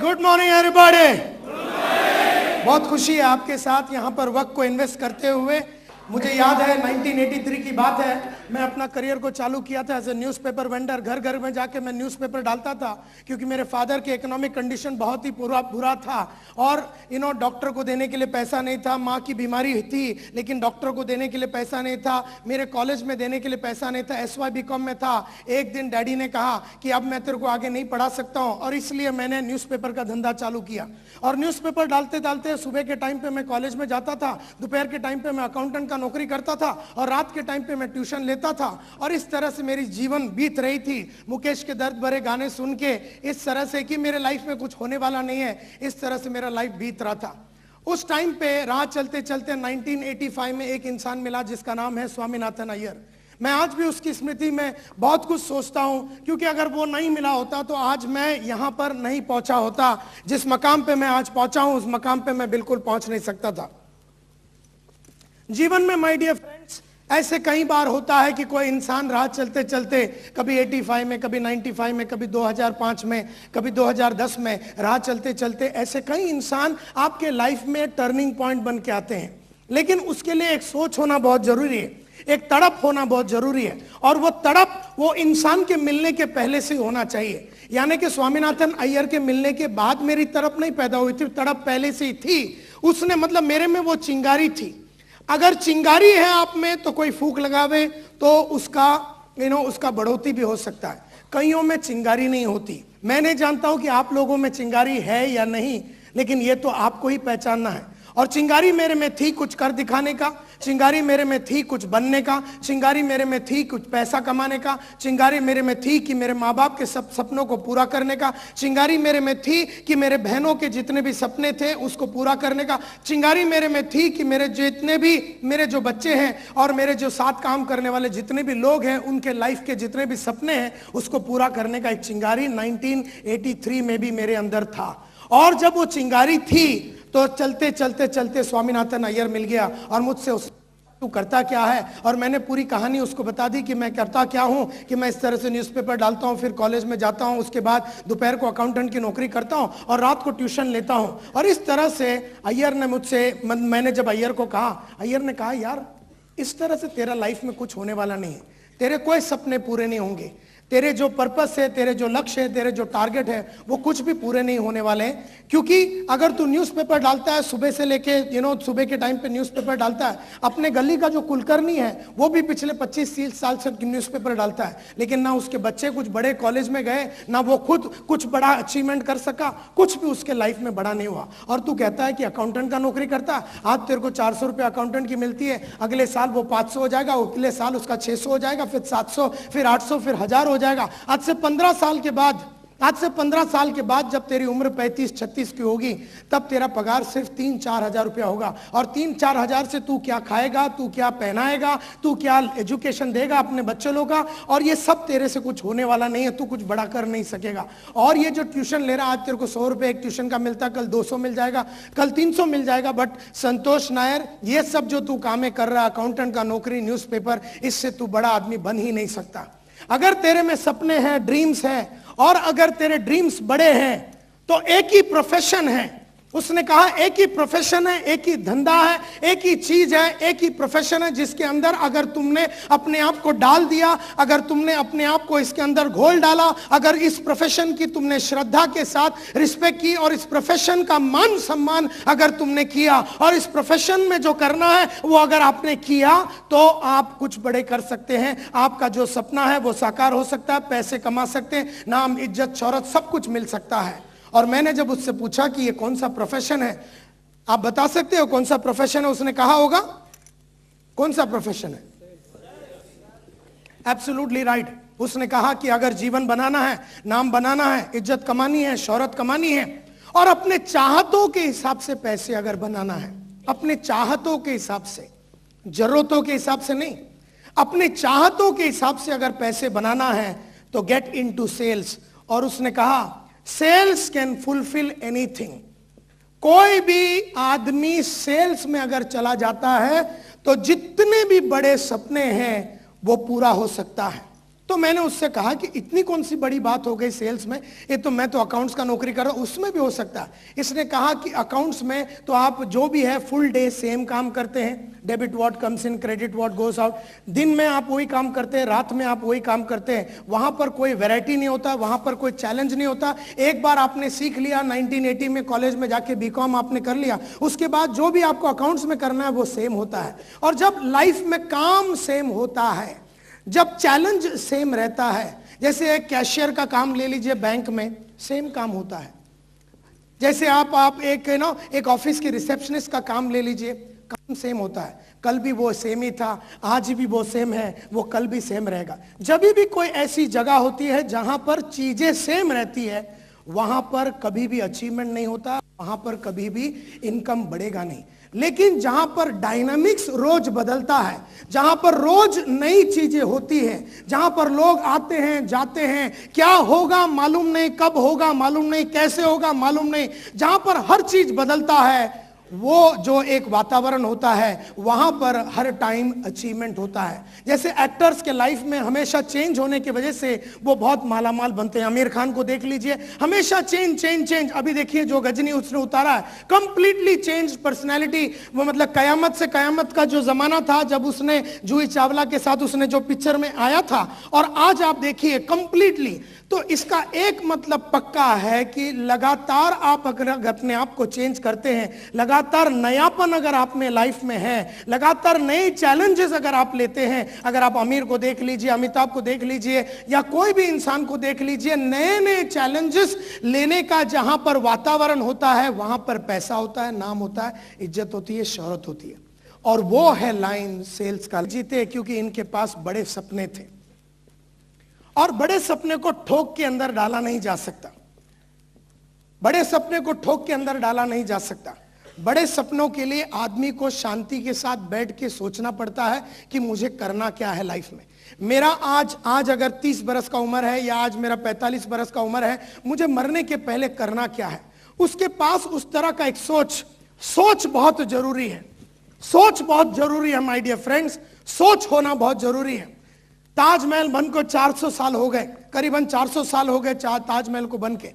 Good morning everybody. बहुत खुशी है आपके साथ यहाँ पर वक्त को इन्वेस्ट करते हुए। मुझे याद है 1983 की बात है, मैं अपना करियर को चालू किया था एज ए न्यूज़पेपर वेंडर। घर घर में जाके मैं न्यूज़पेपर डालता था क्योंकि मेरे फादर की इकोनॉमिक कंडीशन बहुत ही बुरा था और डॉक्टर को देने के लिए पैसा नहीं था। माँ की बीमारी थी लेकिन डॉक्टर को देने के लिए पैसा नहीं था। मेरे कॉलेज में देने के लिए पैसा नहीं था। SY BCom में था। एक दिन डैडी ने कहा कि अब मैं तेरे को आगे नहीं पढ़ा सकता हूँ और इसलिए मैंने न्यूज़पेपर का धंधा चालू किया। और न्यूज़पेपर डालते डालते सुबह के टाइम पे मैं कॉलेज में जाता था, दोपहर के टाइम पे मैं अकाउंटेंट का नौकरी करता था और रात के टाइम पे मैं ट्यूशन लेता था। और इस तरह से मेरी जीवन बीत रही थी। मुकेश के दर्द भरे गाने सुन के इस तरह से कि मेरे लाइफ में कुछ होने वाला नहीं है, इस तरह से मेरा लाइफ बीत रहा था। उस टाइम पे राह चलते चलते 1985 में एक इंसान मिला जिसका नाम है स्वामीनाथन अय्यर। मैं आज भी उसकी स्मृति में बहुत कुछ सोचता हूं क्योंकि अगर वो नहीं मिला होता तो आज मैं यहां पर नहीं पहुंचा होता। जिस मकाम पे मैं आज पहुंचा हूं उस मकाम पे मैं बिल्कुल पहुंच नहीं सकता था। जीवन में माय डियर फ्रेंड्स ऐसे कई बार होता है कि कोई इंसान राह चलते चलते कभी 85 में, कभी 95 में, कभी 2005 में, कभी 2010 में, राह चलते चलते ऐसे कई इंसान आपके लाइफ में टर्निंग पॉइंट बन के आते हैं। लेकिन उसके लिए एक सोच होना बहुत जरूरी है, एक तड़प होना बहुत जरूरी है और वो तड़प वो इंसान के मिलने के पहले से होना चाहिए। यानी कि स्वामीनाथन अय्यर के मिलने के बाद मेरी तड़प नहीं पैदा हुई थी, तड़प पहले से ही थी। उसने मतलब मेरे में वो चिंगारी थी। अगर चिंगारी है आप में तो कोई फूंक लगावे तो उसका उसका बढ़ोतरी भी हो सकता है। कईयों में चिंगारी नहीं होती। मैं नहीं जानता हूं कि आप लोगों में चिंगारी है या नहीं, लेकिन ये तो आपको ही पहचानना है। और चिंगारी मेरे में थी कुछ कर दिखाने का, चिंगारी मेरे में थी कुछ बनने का, चिंगारी मेरे में थी कुछ पैसा कमाने का, चिंगारी मेरे में थी कि मेरे माँ बाप के सब सपनों को पूरा करने का, चिंगारी मेरे में थी कि मेरे बहनों के जितने भी सपने थे उसको पूरा करने का, चिंगारी मेरे में थी कि मेरे जितने भी मेरे जो बच्चे हैं और मेरे जो साथ काम करने वाले जितने भी लोग हैं उनके लाइफ के जितने भी सपने हैं उसको पूरा करने का एक चिंगारी 1983 में भी मेरे अंदर था। और जब वो चिंगारी थी तो चलते चलते चलते स्वामीनाथन अय्यर मिल गया और मुझसे उस तू करता क्या है, और मैंने पूरी कहानी उसको बता दी कि मैं करता क्या हूं, कि मैं इस तरह से न्यूज़पेपर डालता हूं, फिर कॉलेज में जाता हूं, उसके बाद दोपहर को अकाउंटेंट की नौकरी करता हूं और रात को ट्यूशन लेता हूं। और इस तरह से अय्यर ने मुझसे, मैंने जब अय्यर को कहा, अय्यर ने कहा यार इस तरह से तेरा लाइफ में कुछ होने वाला नहीं है, तेरे कोई सपने पूरे नहीं होंगे, तेरे जो पर्पस है, तेरे जो लक्ष्य है, तेरे जो टारगेट है वो कुछ भी पूरे नहीं होने वाले हैं। क्योंकि अगर तू न्यूज़पेपर डालता है सुबह से लेके सुबह के टाइम पे न्यूज़पेपर डालता है, अपने गली का जो कुलकर्णी है वो भी पिछले 25-30 साल से न्यूज़पेपर डालता है, लेकिन ना उसके बच्चे कुछ बड़े कॉलेज में गए, ना वो खुद कुछ बड़ा अचीवमेंट कर सका, कुछ भी उसके लाइफ में बड़ा नहीं हुआ। और तू कहता है कि अकाउंटेंट का नौकरी करता है, आज तेरे को 400 रुपये अकाउंटेंट की मिलती है, अगले साल वो 500 हो जाएगा, अगले साल उसका 600 हो जाएगा, फिर 700, फिर 800, फिर 1000 हो जाएगा। आज से 15 साल के बाद जब तेरी उम्र 35-36 की होगी तब तेरा पगार सिर्फ 3-4 हजार रुपया होगा। और 3-4 हजार से तू क्या खाएगा, तू क्या पहनाएगा, तू क्या एजुकेशन देगा अपने बच्चे लोग का, और ये सब तेरे से कुछ होने वाला नहीं है, तू कुछ बड़ा कर नहीं सकेगा। और ये जो ट्यूशन ले रहा है, आज तेरे को 100 रुपये एक ट्यूशन का मिलता, कल 200 मिल जाएगा, कल 300 मिल जाएगा। बट संतोष नायर, ये सब जो तू कामें कर रहा है, अकाउंटेंट का नौकरी, न्यूज़पेपर, इससे तू बड़ा आदमी बन ही नहीं सकता। अगर तेरे में सपने हैं, ड्रीम्स हैं, और अगर तेरे ड्रीम्स बड़े हैं तो एक ही प्रोफेशन है। उसने कहा एक ही प्रोफेशन है, एक ही धंधा है, एक ही चीज है, एक ही प्रोफेशन है जिसके अंदर अगर तुमने अपने आप को डाल दिया, अगर तुमने अपने आप को इसके अंदर घोल डाला, अगर इस प्रोफेशन की तुमने श्रद्धा के साथ रिस्पेक्ट की और इस प्रोफेशन का मान सम्मान अगर तुमने किया और इस प्रोफेशन में जो करना है वो अगर आपने किया तो आप कुछ बड़े कर सकते हैं। आपका जो सपना है वो साकार हो सकता है, पैसे कमा सकते हैं, नाम, इज्जत, शोहरत सब कुछ मिल सकता है। और मैंने जब उससे पूछा कि ये कौन सा प्रोफेशन है, आप बता सकते हो कौन सा प्रोफेशन है, उसने कहा होगा कौन सा प्रोफेशन है? Absolutely right. उसने कहा कि अगर जीवन बनाना है, नाम बनाना है, इज्जत कमानी है, शोहरत कमानी है और अपने चाहतों के हिसाब से पैसे अगर बनाना है, अपने चाहतों के हिसाब से, जरूरतों के हिसाब से नहीं, अपने चाहतों के हिसाब से अगर पैसे बनाना है तो गेट इनटू सेल्स। और उसने कहा सेल्स कैन फुलफिल एनीथिंग। कोई भी आदमी सेल्स में अगर चला जाता है तो जितने भी बड़े सपने हैं वो पूरा हो सकता है। तो मैंने उससे कहा कि इतनी कौन सी बड़ी बात हो गई सेल्स में, ये तो मैं तो अकाउंट्स का नौकरी कर रहा हूं, उसमें भी हो सकता है। इसने कहा कि अकाउंट्स में तो आप जो भी है फुल डे सेम काम करते हैं, debit what comes in, credit what goes out. दिन में आप वही काम करते हैं, रात में आप वही काम करते हैं, वहां पर कोई वैरायटी नहीं होता, वहां पर कोई चैलेंज नहीं होता। एक बार आपने सीख लिया, 1980 में कॉलेज में जाके बीकॉम आपने कर लिया, उसके बाद जो भी आपको अकाउंट्स में करना है वो सेम होता है। और जब लाइफ में काम सेम होता है, जब चैलेंज सेम रहता है, जैसे एक कैशियर का काम ले लीजिए, बैंक में सेम काम होता है। जैसे आप एक ऑफिस के रिसेप्शनिस्ट का काम ले लीजिए, काम सेम होता है। कल भी वो सेम ही था, आज भी वो सेम है, वो कल भी सेम रहेगा। जब भी कोई ऐसी जगह होती है जहां पर चीजें सेम रहती है, वहां पर कभी भी अचीवमेंट नहीं होता, वहां पर कभी भी इनकम बढ़ेगा नहीं। लेकिन जहां पर डायनामिक्स रोज बदलता है, जहां पर रोज नई चीजें होती हैं, जहां पर लोग आते हैं जाते हैं, क्या होगा मालूम नहीं, कब होगा मालूम नहीं, कैसे होगा मालूम नहीं, जहां पर हर चीज बदलता है, वो जो एक वातावरण होता है, वहां पर हर टाइम अचीवमेंट होता है। जैसे एक्टर्स के लाइफ में हमेशा चेंज होने की वजह से वो बहुत मालामाल बनते हैं। आमिर खान को देख लीजिए, हमेशा चेंज चेंज चेंज। अभी देखिए जो गजनी उसने उतारा है, कंप्लीटली चेंज पर्सनैलिटी। वो मतलब कयामत से कयामत का जो जमाना था जब उसने जूही चावला के साथ उसने जो पिक्चर में आया था, और आज आप देखिए कंप्लीटली। तो इसका एक मतलब पक्का है कि लगातार आप अगर अपने आप को चेंज करते हैं, लगातार नयापन अगर आप में लाइफ में है, लगातार नए चैलेंजेस अगर आप लेते हैं, अगर आप आमिर को देख लीजिए, अमिताभ को देख लीजिए, या कोई भी इंसान को देख लीजिए, नए नए चैलेंजेस लेने का जहां पर वातावरण होता है, वहां पर पैसा होता है, नाम होता है, इज्जत होती है, शोहरत होती है। और वो है लाइन सेल्स का। जीते क्योंकि इनके पास बड़े सपने थे, और बड़े सपने को ठोक के अंदर डाला नहीं जा सकता। बड़े सपने को ठोक के अंदर डाला नहीं जा सकता। बड़े सपनों के लिए आदमी को शांति के साथ बैठ के सोचना पड़ता है कि मुझे करना क्या है लाइफ में। मेरा आज अगर 30 बरस का उम्र है, या आज मेरा 45 बरस का उम्र है, मुझे मरने के पहले करना क्या है। उसके पास उस तरह का एक सोच बहुत जरूरी है। सोच बहुत जरूरी है माय डियर फ्रेंड्स, सोच होना बहुत जरूरी है। ताजमहल बन को 400 साल हो गए, करीबन 400 साल हो गए ताजमहल को बन के।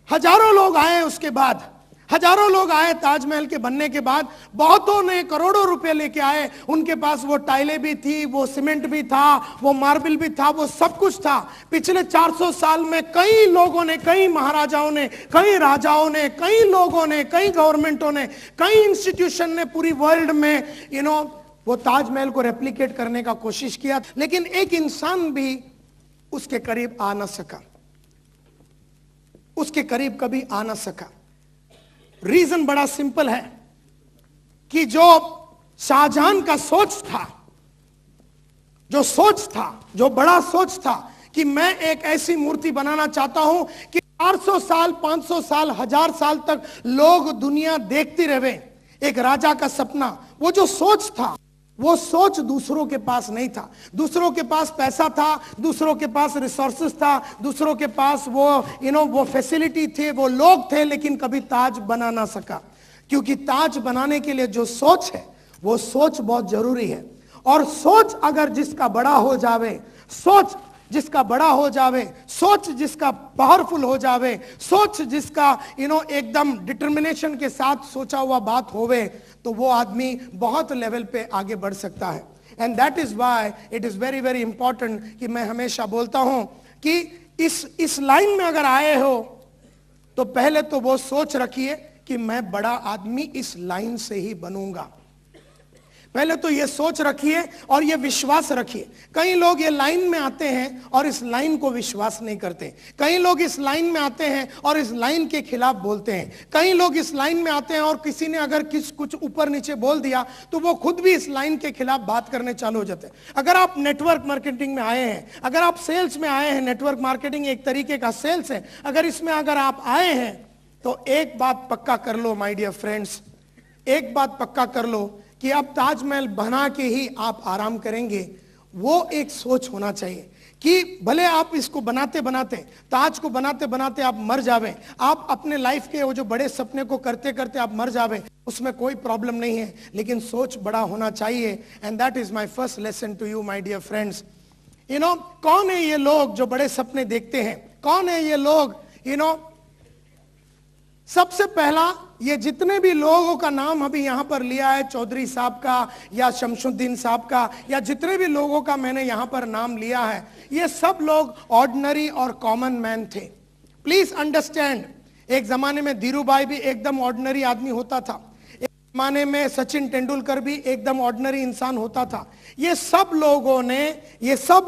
हजारों लोग आए, उसके बाद हजारों लोग आए ताजमहल के बनने के बाद, बहुतों ने करोड़ों रुपए लेके आए। उनके पास वो टाइलें भी थी, वो सीमेंट भी था, वो मार्बल भी था, वो सब कुछ था। पिछले 400 साल में कई लोगों ने, कई महाराजाओं ने, कई राजाओं ने, कई लोगों ने, कई गवर्नमेंटों ने, कई इंस्टीट्यूशन ने पूरी वर्ल्ड में वो ताजमहल को रेप्लिकेट करने का कोशिश किया, लेकिन एक इंसान भी उसके करीब आ ना सका, उसके करीब कभी आ ना सका। रीजन बड़ा सिंपल है कि जो शाहजहां का सोच था, जो बड़ा सोच था कि मैं एक ऐसी मूर्ति बनाना चाहता हूं कि 400 साल, 500 साल, 1000 साल तक लोग दुनिया देखती रहे। एक राजा का सपना, वो जो सोच था, वो सोच दूसरों के पास नहीं था। दूसरों के पास पैसा था, दूसरों के पास रिसोर्सेस था, दूसरों के पास वो फैसिलिटी थे, वो लोग थे, लेकिन कभी ताज बना ना सका। क्योंकि ताज बनाने के लिए जो सोच है, वो सोच बहुत जरूरी है। और सोच अगर जिसका बड़ा हो जावे, सोच जिसका बड़ा हो जावे, सोच जिसका पावरफुल हो जावे, सोच जिसका एकदम डिटर्मिनेशन के साथ सोचा हुआ बात होवे, तो वो आदमी बहुत लेवल पे आगे बढ़ सकता है। And that is why it is very very important कि मैं हमेशा बोलता हूं कि इस लाइन में अगर आए हो तो पहले तो वो सोच रखिए कि मैं बड़ा आदमी इस लाइन से ही बनूंगा। पहले तो ये सोच रखिए और ये विश्वास रखिए। कई लोग ये लाइन में आते हैं और इस लाइन को विश्वास नहीं करते। कई लोग इस लाइन में आते हैं और इस लाइन के खिलाफ बोलते हैं। कई लोग इस लाइन में आते हैं और किसी ने अगर कुछ ऊपर नीचे बोल दिया तो वो खुद भी इस लाइन के खिलाफ बात करने चालू हो जाते हैं। अगर आप नेटवर्क मार्केटिंग में आए हैं, अगर आप सेल्स में आए हैं, नेटवर्क मार्केटिंग एक तरीके का सेल्स है, अगर इसमें अगर आप आए हैं तो एक बात पक्का कर लो माय डियर फ्रेंड्स, एक बात पक्का कर लो कि अब ताजमहल बना के ही आप आराम करेंगे। वो एक सोच होना चाहिए कि भले आप इसको बनाते बनाते, ताज को बनाते बनाते आप मर जावें, आप अपने लाइफ के वो जो बड़े सपने को करते करते आप मर जावें, उसमें कोई प्रॉब्लम नहीं है, लेकिन सोच बड़ा होना चाहिए। And that is my first lesson to you my dear friends. कौन है ये लोग जो बड़े सपने देखते हैं? कौन है ये लोग? सबसे पहला, ये जितने भी लोगों का नाम अभी यहां पर लिया है, चौधरी साहब का या शमशुद्दीन साहब का, या जितने भी लोगों का मैंने यहां पर नाम लिया है, ये सब लोग ऑर्डिनरी और कॉमन मैन थे। प्लीज अंडरस्टैंड, एक जमाने में धीरूभाई भी एकदम ऑर्डिनरी आदमी होता था, एक जमाने में सचिन तेंदुलकर भी एकदम ऑर्डिनरी इंसान होता था। ये सब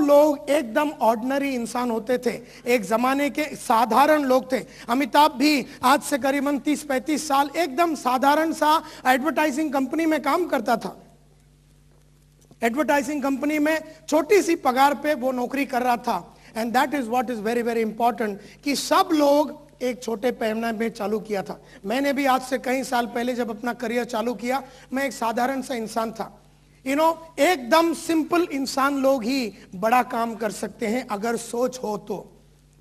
लोग एकदम ऑर्डिनरी इंसान होते थे, एक जमाने के साधारण लोग थे। अमिताभ भी आज से करीबन 30-35 साल एकदम साधारण सा एडवर्टाइजिंग कंपनी में काम करता था। एडवर्टाइजिंग कंपनी में छोटी सी पगार पे वो नौकरी कर रहा था। And that is what is very very important, कि सब लोग एक छोटे पैमाने में चालू किया था। मैंने भी आज से कई साल पहले जब अपना करियर चालू किया, मैं एक साधारण सा इंसान था। एकदम सिंपल इंसान लोग ही बड़ा काम कर सकते हैं अगर सोच हो तो।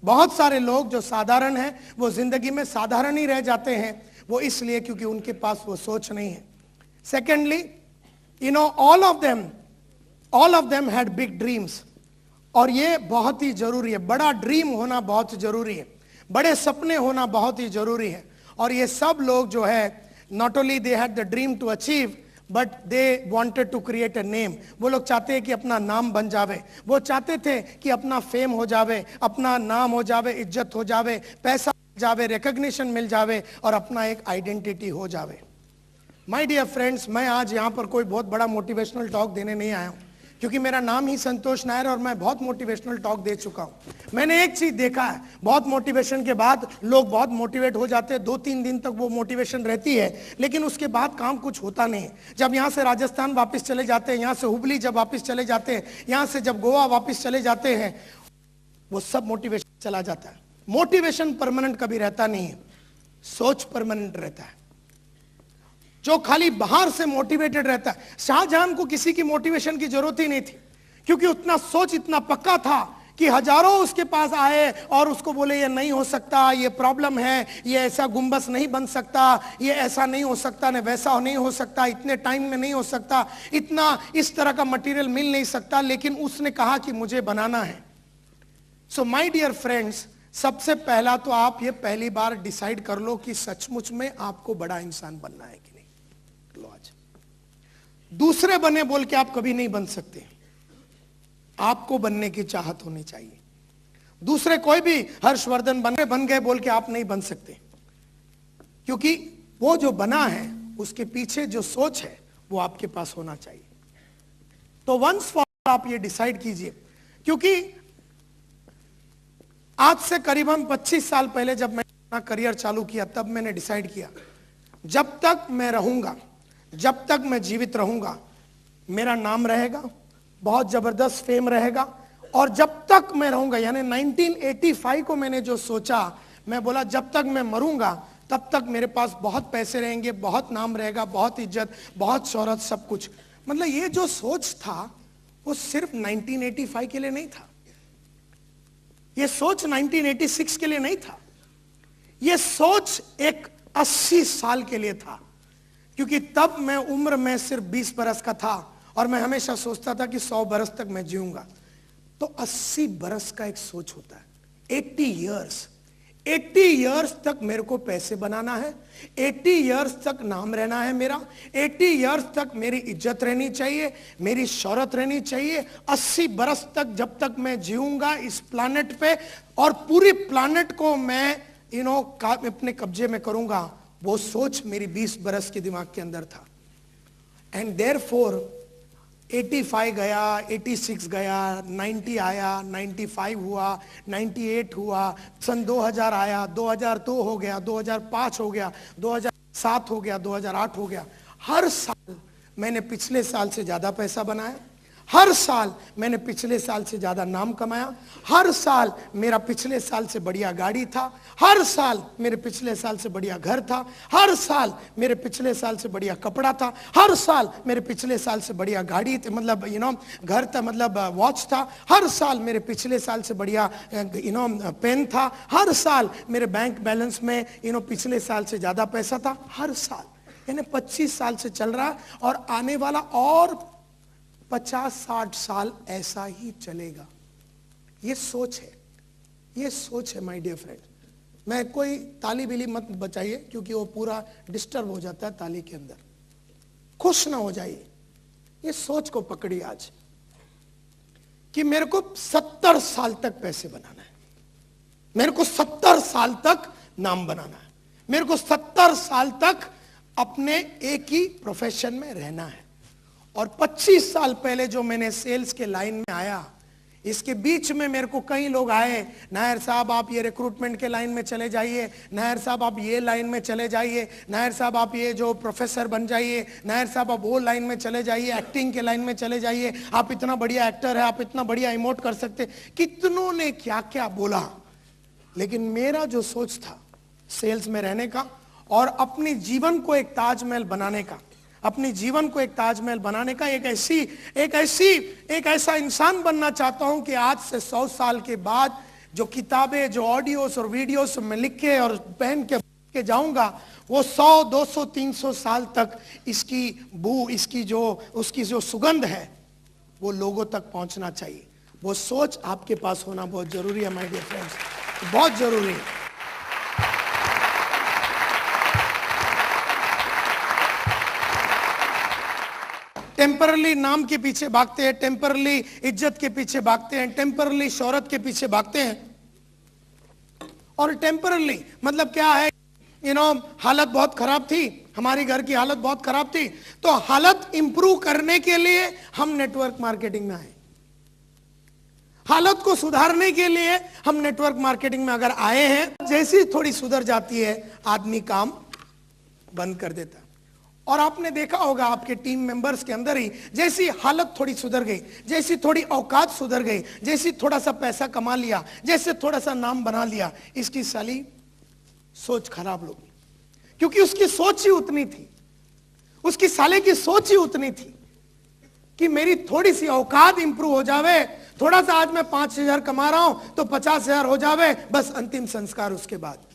बहुत सारे लोग जो साधारण हैं वो जिंदगी में साधारण ही रह जाते हैं, वो इसलिए क्योंकि उनके पास वो सोच नहीं है। Secondly, all of them had big dreams, और ये बहुत ही जरूरी है। बड़ा ड्रीम होना बहुत जरूरी है, बड़े सपने होना बहुत ही जरूरी है। और ये सब लोग जो है, not only they had the dream to achieve, but they wanted to create a name. वो लोग चाहते हैं कि अपना नाम बन जावे, वो चाहते थे कि अपना फेम हो जावे, अपना नाम हो जावे, इज्जत हो जावे, पैसा मिल जावे, रिकॉग्निशन मिल जावे, और अपना एक आइडेंटिटी हो जावे। माय डियर फ्रेंड्स, मैं आज यहाँ पर कोई बहुत बड़ा मोटिवेशनल टॉक देने नहीं आया हूँ, क्योंकि मेरा नाम ही संतोष नायर और मैं बहुत मोटिवेशनल टॉक दे चुका हूं। मैंने एक चीज देखा है, बहुत मोटिवेशन के बाद लोग बहुत मोटिवेट हो जाते हैं, 2-3 दिन तक वो मोटिवेशन रहती है, लेकिन उसके बाद काम कुछ होता नहीं है। जब यहां से राजस्थान वापस चले जाते हैं, यहां से हुबली जब वापस चले जाते हैं, यहां से जब गोवा वापस चले जाते हैं, वो सब मोटिवेशन चला जाता है। मोटिवेशन परमानेंट कभी रहता नहीं है, सोच परमानेंट रहता है। जो खाली बाहर से मोटिवेटेड रहता है, शाहजहां को किसी की मोटिवेशन की जरूरत ही नहीं थी, क्योंकि उतना सोच इतना पक्का था कि हजारों उसके पास आए और उसको बोले ये नहीं हो सकता, ये प्रॉब्लम है, ये ऐसा गुंबद नहीं बन सकता, ये ऐसा नहीं हो सकता, न वैसा नहीं हो सकता, इतने टाइम में नहीं हो सकता, इतना इस तरह का मटेरियल मिल नहीं सकता, लेकिन उसने कहा कि मुझे बनाना है। सो माय डियर फ्रेंड्स, सबसे पहला तो आप ये पहली बार डिसाइड कर लो कि सचमुच में आपको बड़ा इंसान बनना है कि नहीं। लो आज दूसरे बने बोल के आप कभी नहीं बन सकते, आपको बनने की चाहत होनी चाहिए। दूसरे कोई भी हर्षवर्धन बन गए बोल के आप नहीं बन सकते, क्योंकि वो जो बना है उसके पीछे जो सोच है वो आपके पास होना चाहिए। तो वंस फॉर आप ये डिसाइड कीजिए, क्योंकि आज से करीबन 25 साल पहले जब मैंने अपना करियर चालू किया, तब मैंने डिसाइड किया जब तक मैं रहूंगा, जब तक मैं जीवित रहूंगा, मेरा नाम रहेगा, बहुत जबरदस्त फेम रहेगा, और जब तक मैं रहूंगा, यानी 1985 को मैंने जो सोचा, मैं बोला जब तक मैं मरूंगा तब तक मेरे पास बहुत पैसे रहेंगे, बहुत नाम रहेगा, बहुत इज्जत, बहुत शोहरत, सब कुछ। मतलब ये जो सोच था वो सिर्फ 1985 के लिए नहीं था, ये सोच 1986 के लिए नहीं था, ये सोच एक 80 साल के लिए था, क्योंकि तब मैं उम्र में सिर्फ 20 बरस का था और मैं हमेशा सोचता था कि 100 बरस तक मैं जीऊंगा। तो 80 बरस का एक सोच होता है, 80 इयर्स तक मेरे को पैसे बनाना है, 80 इयर्स तक नाम रहना है मेरा, 80 इयर्स तक मेरी इज्जत रहनी चाहिए, मेरी शोहरत रहनी चाहिए, 80 बरस तक जब तक मैं जीऊंगा इस प्लैनेट पे, और पूरी प्लैनेट को मैं अपने कब्जे में करूंगा। वो सोच मेरी 20 बरस के दिमाग के अंदर था। एंड देयरफॉर 85 गया, 86 गया, 90 आया, 95 हुआ, 98 हुआ, सन 2000 आया, 2002 हो गया, 2005 हो गया, 2007 हो गया, 2008 हो गया। हर साल मैंने पिछले साल से ज्यादा पैसा बनाया, हर साल मैंने पिछले साल से ज्यादा नाम कमाया, हर साल मेरा पिछले साल से बढ़िया गाड़ी था, हर साल मेरे पिछले साल से बढ़िया घर था, हर साल मेरे पिछले साल से बढ़िया कपड़ा था, हर साल मेरे पिछले साल से बढ़िया गाड़ी मतलब घर था, मतलब वॉच था, हर साल मेरे पिछले साल से बढ़िया पेन था, हर साल मेरे बैंक बैलेंस में पिछले साल से ज्यादा पैसा था, हर साल। यानी 25 साल से चल रहा, और आने वाला और 50-60 साल ऐसा ही चलेगा। ये सोच है, ये सोच है माय डियर फ्रेंड। मैं कोई ताली बिली मत बचाइए, क्योंकि वो पूरा डिस्टर्ब हो जाता है ताली के अंदर। खुश ना हो जाइए, ये सोच को पकड़िए आज कि मेरे को 70 साल तक पैसे बनाना है, मेरे को 70 साल तक नाम बनाना है, मेरे को 70 साल तक अपने एक ही प्रोफेशन में रहना है। और 25 साल पहले जो मैंने सेल्स के लाइन में आया, इसके बीच में मेरे को कई लोग आए, नायर साहब आप ये रिक्रूटमेंट के लाइन में चले जाइए, नायर साहब आप ये लाइन में चले जाइए, नायर साहब आप ये जो प्रोफेसर बन जाइए, नायर साहब आप वो लाइन में चले जाइए, एक्टिंग के लाइन में चले जाइए, आप इतना बढ़िया एक्टर है, आप इतना बढ़िया इमोट कर सकते। कितनों ने क्या क्या बोला, लेकिन मेरा जो सोच था सेल्स में रहने का और अपने जीवन को एक ताजमहल बनाने का, अपने जीवन को एक ताजमहल बनाने का, एक ऐसा इंसान बनना चाहता हूं कि आज से 100 साल के बाद जो किताबें, जो ऑडियोस और वीडियोस में लिख के और पहन के जाऊंगा, वो 100, 200, 300 साल तक इसकी बू, उसकी जो सुगंध है वो लोगों तक पहुंचना चाहिए। वो सोच आपके पास होना बहुत जरूरी है माय डियर फ्रेंड्स, बहुत जरूरी है। टेम्परली नाम के पीछे भागते हैं, टेम्परली इज्जत के पीछे भागते हैं, टेम्परली शोहरत के पीछे भागते हैं। और टेम्परली मतलब क्या है, हालत बहुत खराब थी, हमारी घर की हालत बहुत खराब थी, तो हालत इंप्रूव करने के लिए हम नेटवर्क मार्केटिंग में आए। हालत को सुधारने के लिए हम नेटवर्क मार्केटिंग में अगर आए हैं, जैसी थोड़ी सुधर जाती है आदमी काम बंद कर देता है। और आपने देखा होगा आपके टीम मेंबर्स के अंदर ही, जैसी हालत थोड़ी सुधर गई, जैसी थोड़ी औकात सुधर गई, जैसी थोड़ा सा पैसा कमा लिया, जैसे थोड़ा सा नाम बना लिया, इसकी साली सोच खराब लोगी, क्योंकि उसकी सोच ही उतनी थी, उसकी साले की सोच ही उतनी थी कि मेरी थोड़ी सी औकात इंप्रूव हो जावे, थोड़ा सा आज मैं 5,000 कमा रहा हूं तो 50,000 हो जावे, बस अंतिम संस्कार उसके बाद।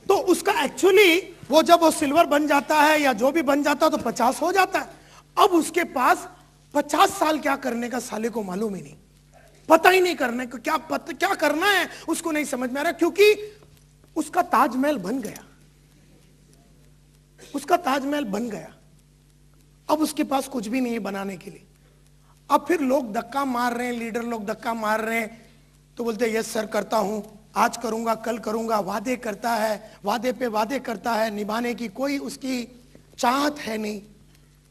तो उसका एक्चुअली वो जब वो सिल्वर बन जाता है या जो भी बन जाता है तो 50 हो जाता है। अब उसके पास 50 साल क्या करने का साले को मालूम ही नहीं, पता ही नहीं करने को क्या करना है उसको नहीं समझ में आ रहा, क्योंकि उसका ताजमहल बन गया, उसका ताजमहल बन गया। अब उसके पास कुछ भी नहीं है बनाने के लिए। अब फिर लोग धक्का मार रहे हैं, लीडर लोग धक्का मार रहे हैं, तो बोलते हैं यस सर करता हूं, आज करूंगा, कल करूंगा, वादे करता है, वादे पे वादे करता है, निभाने की कोई उसकी चाहत है नहीं,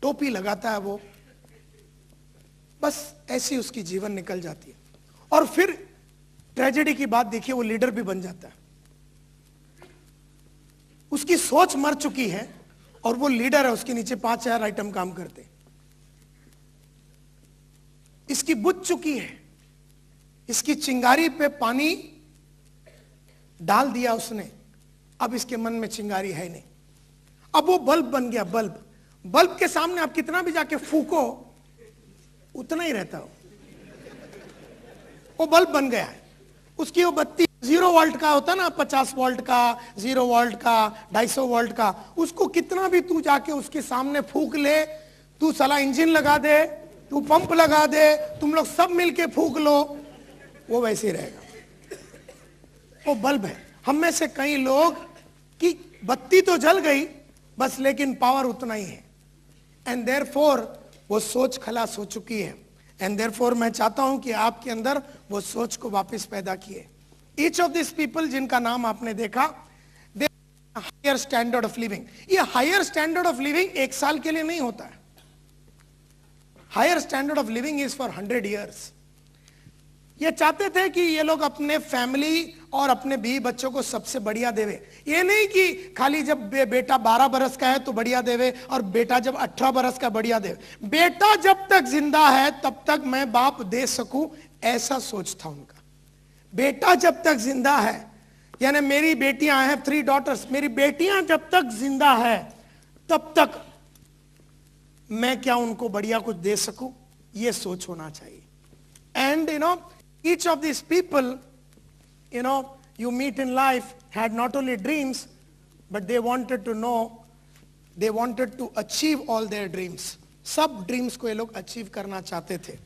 टोपी लगाता है वो, बस ऐसी उसकी जीवन निकल जाती है। और फिर ट्रेजेडी की बात देखिए, वो लीडर भी बन जाता है, उसकी सोच मर चुकी है और वो लीडर है, उसके नीचे 5,000 आइटम काम करते, इसकी बुझ चुकी है, इसकी चिंगारी पे पानी डाल दिया उसने, अब इसके मन में चिंगारी है नहीं। अब वो बल्ब बन गया, बल्ब के सामने आप कितना भी जाके फूको उतना ही रहता हो, वो बल्ब बन गया है। उसकी वो बत्ती 0 वोल्ट का होता ना, 50 वोल्ट का, 0 वोल्ट का, 250 वोल्ट का, उसको कितना भी तू जाके उसके सामने फूक ले, तू साला इंजन लगा दे, तू पंप लगा दे, तुम लोग सब मिलके फूक लो, वो वैसे ही रहेगा, वो बल्ब है। हम में से कई लोग की बत्ती तो जल गई बस, लेकिन पावर उतना ही है, एंड देयरफॉर वो सोच खलास हो चुकी है। एंड देयरफॉर मैं चाहता हूं कि आपके अंदर वो सोच को वापस पैदा किए। ईच ऑफ दिस पीपल जिनका नाम आपने देखा, they higher standard of living. ये हायर स्टैंडर्ड ऑफ लिविंग 1 साल के लिए नहीं होता है, higher standard of living is for 100 years। ये चाहते थे कि ये लोग अपने फैमिली और अपने बीवी बच्चों को सबसे बढ़िया देवे। ये नहीं कि खाली जब बेटा 12 बरस का है तो बढ़िया देवे और बेटा जब 18 बरस का बढ़िया देवे। बेटा जब तक जिंदा है तब तक मैं बाप दे सकूं, ऐसा सोच था उनका। बेटा जब तक जिंदा है, यानी मेरी बेटियां हैं 3 daughters, मेरी बेटियां जब तक जिंदा है तब तक मैं क्या उनको बढ़िया कुछ दे सकूं, ये सोच होना चाहिए। And each of these people you meet in life had not only dreams, but they wanted to know, they wanted to achieve all their dreams। सब ड्रीम्स को ये लोग अचीव करना चाहते थे।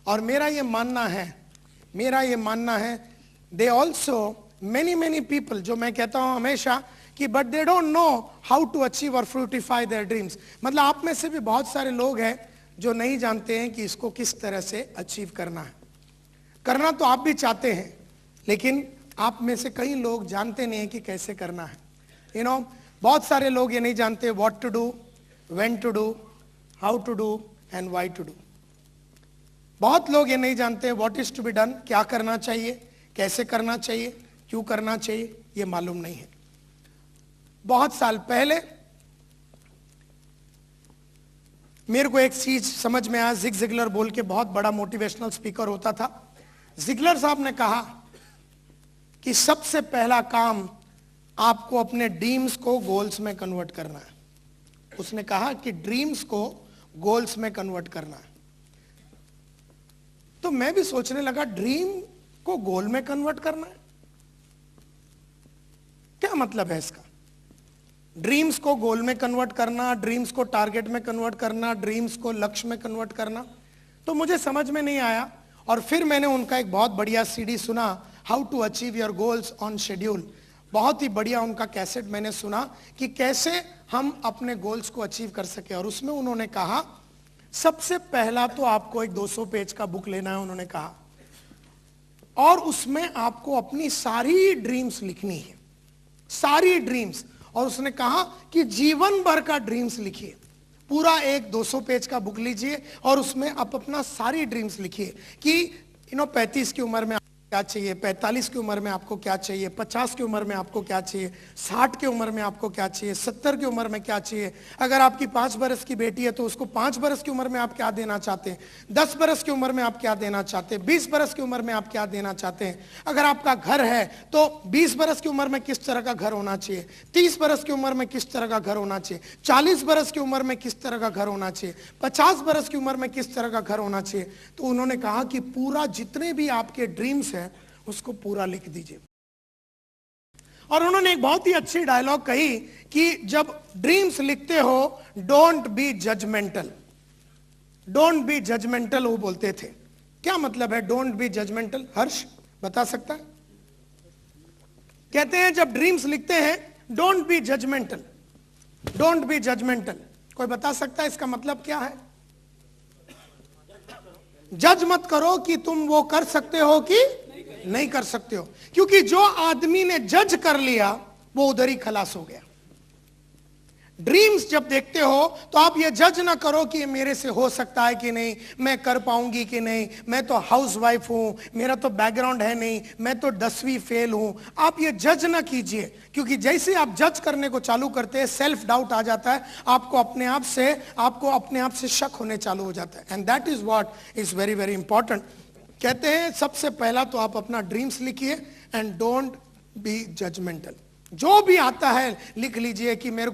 और मेरा ये मानना है मेरा ये मानना है, दे ऑल्सो many people, जो मैं कहता हूं हमेशा कि but they don't know how to achieve और फ्रूटिफाई देयर ड्रीम्स। मतलब आप में से भी बहुत सारे लोग हैं जो नहीं जानते हैं कि इसको किस तरह से अचीव करना है। करना तो आप भी चाहते हैं, लेकिन आप में से कई लोग जानते नहीं हैं कि कैसे करना है। बहुत सारे लोग ये नहीं जानते what to do, when to do, how to do and why to do. बहुत लोग ये नहीं जानते what is to be done, क्या करना चाहिए, कैसे करना चाहिए, क्यों करना चाहिए, ये मालूम नहीं है। बहुत साल पहले मेरे को एक चीज समझ में आया। जिग जिगलर बोल के बहुत बड़ा मोटिवेशनल स्पीकर होता था। जिगलर साहब ने कहा कि सबसे पहला काम आपको अपने ड्रीम्स को गोल्स में कन्वर्ट करना है। उसने कहा कि ड्रीम्स को गोल्स में कन्वर्ट करना है। तो मैं भी सोचने लगा, ड्रीम को गोल में कन्वर्ट करना है, क्या मतलब है इसका? ड्रीम्स को गोल में कन्वर्ट करना, ड्रीम्स को टारगेट में कन्वर्ट करना, ड्रीम्स को लक्ष्य में कन्वर्ट करना, तो मुझे समझ में नहीं आया। और फिर मैंने उनका एक बहुत बढ़िया सीडी सुना, how to achieve your goals on schedule. बहुत ही बढ़िया उनका कैसेट मैंने सुना कि कैसे हम अपने गोल्स को अचीव कर सके। और उसमें उन्होंने कहा सबसे पहला तो आपको एक 200 पेज का बुक लेना है, उन्होंने कहा, और उसमें आपको अपनी सारी ड्रीम्स लिखनी है, सारी ड्रीम्स। और उसने कहा कि जीवन भर का ड्रीम्स लिखिए। पूरा एक 200 पेज का बुक लीजिए और उसमें आप अपना सारी ड्रीम्स लिखिए कि 35 की उम्र में क्या चाहिए, 45 की उम्र में आपको क्या चाहिए, 50 की उम्र में आपको क्या चाहिए, 60 की उम्र में आपको क्या चाहिए, 70 की उम्र में क्या चाहिए। अगर आपकी 5 बरस की बेटी है तो उसको 5 बरस की उम्र में आप क्या देना चाहते हैं, 10 बरस की उम्र में आप क्या देना चाहते हैं, 20 बरस की उम्र में आप क्या देना चाहते हैं। अगर आपका घर है तो 20 बरस की उम्र में किस तरह का घर होना चाहिए, 30 बरस की उम्र में किस तरह का घर होना चाहिए, 40 बरस की उम्र में किस तरह का घर होना चाहिए, 50 बरस की उम्र में किस तरह का घर होना चाहिए। तो उन्होंने कहा कि पूरा जितने भी आपके ड्रीम्स हैं उसको पूरा लिख दीजिए। और उन्होंने एक बहुत ही अच्छी डायलॉग कही कि जब ड्रीम्स लिखते हो, don't be judgemental, don't be judgemental, वो बोलते थे। क्या मतलब है डोंट बी जजमेंटल? हर्ष बता सकता है? कहते हैं जब ड्रीम्स लिखते हैं, don't be judgemental, don't be judgemental. कोई बता सकता है इसका मतलब क्या है? जज मत करो कि तुम वो कर सकते हो कि नहीं कर सकते हो, क्योंकि जो आदमी ने जज कर लिया वो उधर ही खलास हो गया। ड्रीम्स जब देखते हो तो आप ये जज ना करो कि मेरे से हो सकता है कि नहीं, मैं कर पाऊंगी कि नहीं, मैं तो हाउसवाइफ हूं, मेरा तो बैकग्राउंड है नहीं, मैं तो 10वीं फेल हूं। आप ये जज ना कीजिए, क्योंकि जैसे आप जज करने को चालू करते हैं, सेल्फ डाउट आ जाता है, आपको अपने आप से शक होने चालू हो जाता है। And that is what is very very important. कहते हैं सबसे पहला तो आप अपना ड्रीम्स लिखिए एंड डोंट बी जजमेंटल। जो भी आता है लिख लीजिए कि मेरे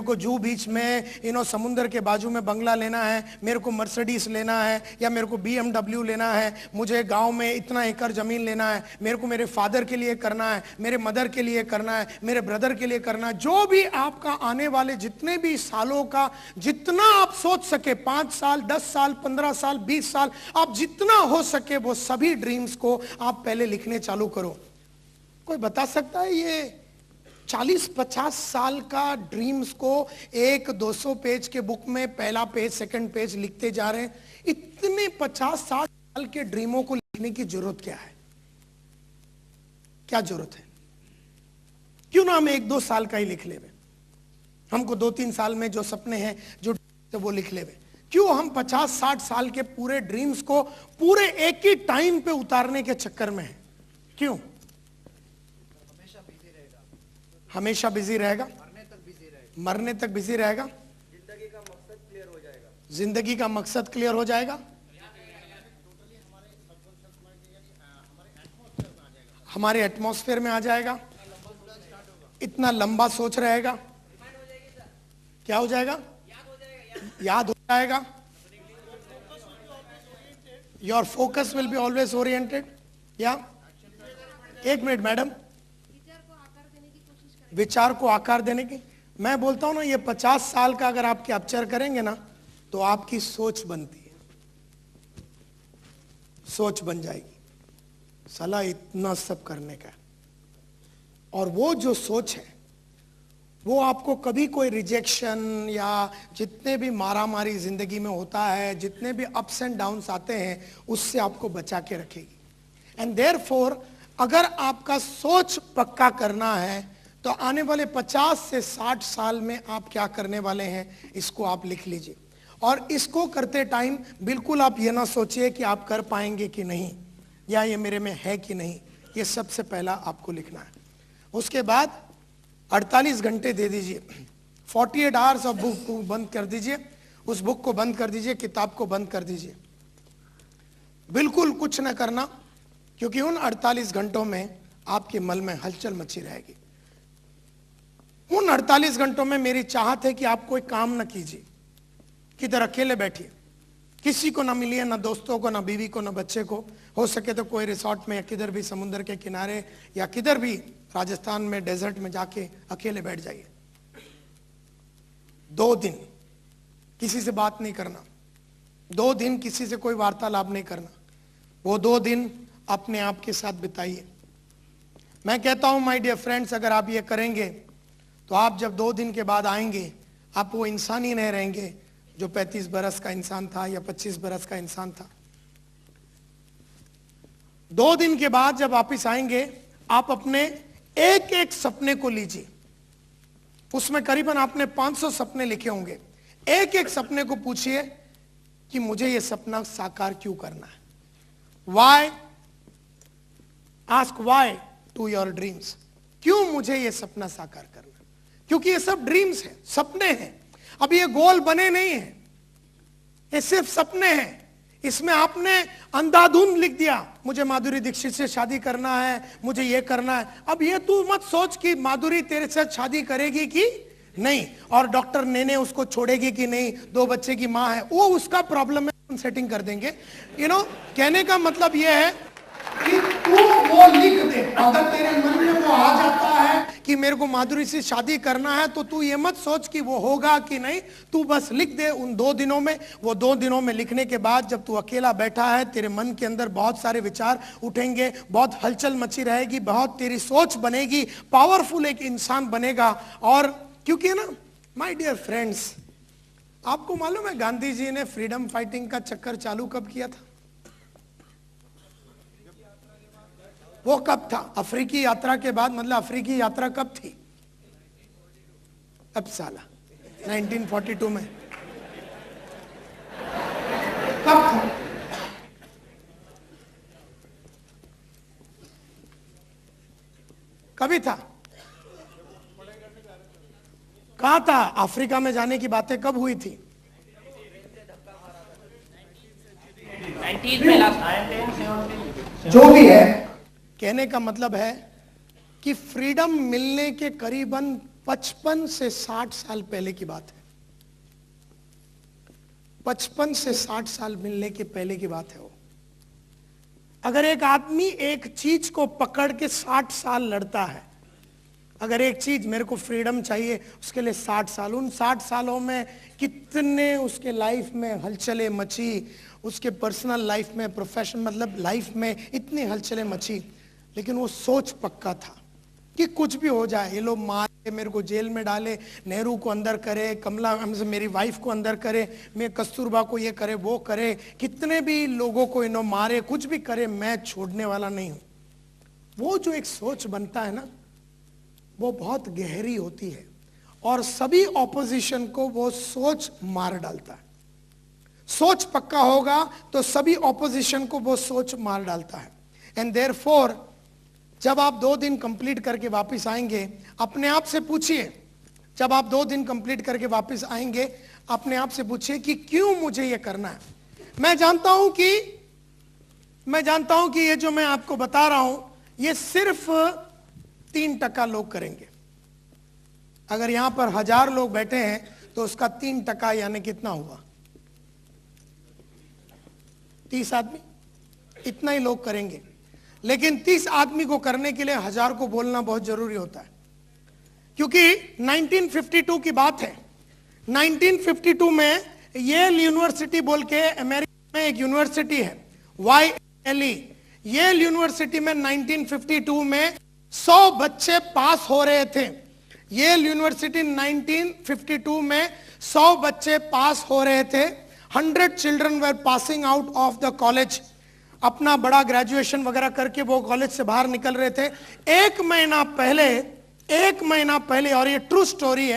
को जू बीच में समुद्र के बाजू में बंगला लेना है, मेरे को मर्सिडीज लेना है, या मेरे को BMW लेना है, मुझे गांव में इतना एकड़ जमीन लेना है, मेरे को मेरे फादर के लिए करना है, मेरे मदर के लिए करना है, मेरे ब्रदर के लिए करना है। जो भी आपका आने वाले जितने भी सालों का जितना आप सोच सके, 5 साल, 10 साल, 15 साल, 20 साल, आप जितना हो सके वो सभी ड्रीम्स को आप पहले लिखने चालू करो। कोई बता सकता है ये 40-50 साल का ड्रीम्स को एक 200 पेज के बुक में पहला पेज, सेकंड पेज लिखते जा रहे हैं? इतने 50-60 साल के ड्रीमों को लिखने की जरूरत क्या है? क्या जरूरत है? क्यों ना हम 1-2 साल का ही लिख लेवे? हमको 2-3 साल में जो सपने हैं जो वो लिख लेवे। क्यों हम 50-60 साल के पूरे ड्रीम्स को पूरे एक ही टाइम पे उतारने के चक्कर में हैं? क्यों? हमेशा बिजी रहेगा, मरने तक बिजी रहेगा, जिंदगी का मकसद क्लियर हो जाएगा, जिंदगी का मकसद क्लियर हो जाएगा, हमारे एटमॉस्फेयर में आ जाएगा, इतना लंबा सोच रहेगा, क्या हो जाएगा? याद हो जाएगा। Your focus will be always oriented. या एक मिनट मैडम, विचार को आकार देने की मैं बोलता हूं ना, ये 50 साल का अगर आप कैप्चर करेंगे ना तो आपकी सोच बनती है, सोच बन जाएगी। साला इतना सब करने का। और वो जो सोच है वो आपको कभी कोई रिजेक्शन या जितने भी मारामारी जिंदगी में होता है, जितने भी अप्स एंड डाउन्स आते हैं, उससे आपको बचा के रखेगी। एंड देयरफॉर अगर आपका सोच पक्का करना है तो आने वाले 50 से 60 साल में आप क्या करने वाले हैं, इसको आप लिख लीजिए। और इसको करते टाइम बिल्कुल आप ये ना सोचिए कि आप कर पाएंगे कि नहीं, या ये मेरे में है कि नहीं। ये सबसे पहला आपको लिखना है। उसके बाद 48 घंटे दे दीजिए, 48 आवर्स ऑफ बुक को बंद कर दीजिए, उस बुक को बंद कर दीजिए, किताब को बंद कर दीजिए, बिल्कुल कुछ न करना, क्योंकि उन 48 घंटों में आपके मन में हलचल मची रहेगी। उन 48 घंटों में मेरी चाहत है कि आप कोई काम न कीजिए, किधर अकेले बैठिए, किसी को ना मिलिए, ना दोस्तों को, ना बीवी को, ना बच्चे को। हो सके तो कोई रिसोर्ट में या किधर भी समुद्र के किनारे या किधर भी राजस्थान में डेजर्ट में जाके अकेले बैठ जाइए। 2 दिन किसी से बात नहीं करना, 2 दिन किसी से कोई वार्तालाप नहीं करना। वो 2 दिन अपने आप के साथ बिताइए। मैं कहता हूं माय डियर फ्रेंड्स, अगर आप ये करेंगे तो आप जब 2 दिन के बाद आएंगे, आप वो इंसान ही नहीं रहेंगे जो 35 बरस का इंसान था या 25 बरस का इंसान था। 2 दिन के बाद जब वापिस आएंगे, आप अपने एक एक सपने को लीजिए। उसमें करीबन आपने 500 सपने लिखे होंगे। एक एक सपने को पूछिए कि मुझे यह सपना साकार क्यों करना है। Why, ask why to your dreams. क्यों मुझे यह सपना साकार करना? क्योंकि ये सब ड्रीम्स हैं, सपने हैं। अब ये गोल बने नहीं हैं, ये सिर्फ सपने हैं। इसमें आपने अंधाधुंध लिख दिया, मुझे माधुरी दीक्षित से शादी करना है, मुझे ये करना है। अब ये तू मत सोच कि माधुरी तेरे साथ शादी करेगी कि नहीं, और डॉक्टर नेने उसको छोड़ेगी कि नहीं, 2 बच्चे की माँ है, वो उसका प्रॉब्लम है, हम सेटिंग कर देंगे। कहने का मतलब ये है कि तू वो लिख दे। अगर तेरे मन में वो आ जाता है कि मेरे को माधुरी से शादी करना है, तो तू ये मत सोच कि वो होगा कि नहीं, तू बस लिख दे उन 2 दिनों में। वो 2 दिनों में लिखने के बाद जब तू अकेला बैठा है, तेरे मन के अंदर बहुत सारे विचार उठेंगे, बहुत हलचल मची रहेगी, बहुत तेरी सोच बनेगी, पावरफुल एक इंसान बनेगा। और क्योंकि ना माय डियर फ्रेंड्स, आपको मालूम है गांधी जी ने फ्रीडम फाइटिंग का चक्कर चालू कब किया था? वो कब था? अफ्रीकी यात्रा के बाद। मतलब अफ्रीकी यात्रा कब थी? अब साला 1942 में। कब था? कभी था? कहां था? अफ्रीका में जाने की बातें कब हुई थी? 19 में लास्ट। जो भी है, कहने का मतलब है कि फ्रीडम मिलने के करीबन 55 से 60 साल पहले की बात है। 55 से 60 साल मिलने के पहले की बात है वो। अगर एक आदमी एक चीज को पकड़ के 60 साल लड़ता है, अगर एक चीज मेरे को फ्रीडम चाहिए, उसके लिए 60 साल, उन 60 सालों में कितने उसके लाइफ में हलचलें मची, उसके पर्सनल लाइफ में, प्रोफेशनल मतलब लाइफ में इतनी हलचलें मची, लेकिन वो सोच पक्का था कि कुछ भी हो जाए, ये लोग मारे, मेरे को जेल में डाले, नेहरू को अंदर करे, कमला हमसे मेरी वाइफ को अंदर करे, मैं कस्तूरबा को ये करे वो करे, कितने भी लोगों को इन्हों मारे, कुछ भी करे, मैं छोड़ने वाला नहीं हूं। वो जो एक सोच बनता है ना, वो बहुत गहरी होती है और सभी ऑपोजिशन को वो सोच मार डालता है। सोच पक्का होगा तो सभी ऑपोजिशन को वो सोच मार डालता है। एंड देयरफॉर जब आप 2 दिन कंप्लीट करके वापस आएंगे, अपने आप से पूछिए, जब आप 2 दिन कंप्लीट करके वापस आएंगे, अपने आप से पूछिए कि क्यों मुझे ये करना है। मैं जानता हूं कि ये जो मैं आपको बता रहा हूं, ये सिर्फ 3% लोग करेंगे। अगर यहां पर 1000 लोग बैठे हैं तो उसका 3% यानी कितना हुआ? 30 आदमी, इतना ही लोग करेंगे। लेकिन 30 आदमी को करने के लिए 1000 को बोलना बहुत जरूरी होता है, क्योंकि 1952 की बात है। 1952 में येल यूनिवर्सिटी बोल के अमेरिका में एक यूनिवर्सिटी है, YLE, येल यूनिवर्सिटी में 1952 में 100 बच्चे पास हो रहे थे। येल यूनिवर्सिटी 1952 में 100 बच्चे पास हो रहे थे। 100 children were passing out of the college. अपना बड़ा ग्रेजुएशन वगैरह करके वो कॉलेज से बाहर निकल रहे थे। एक महीना पहले, और ये ट्रू स्टोरी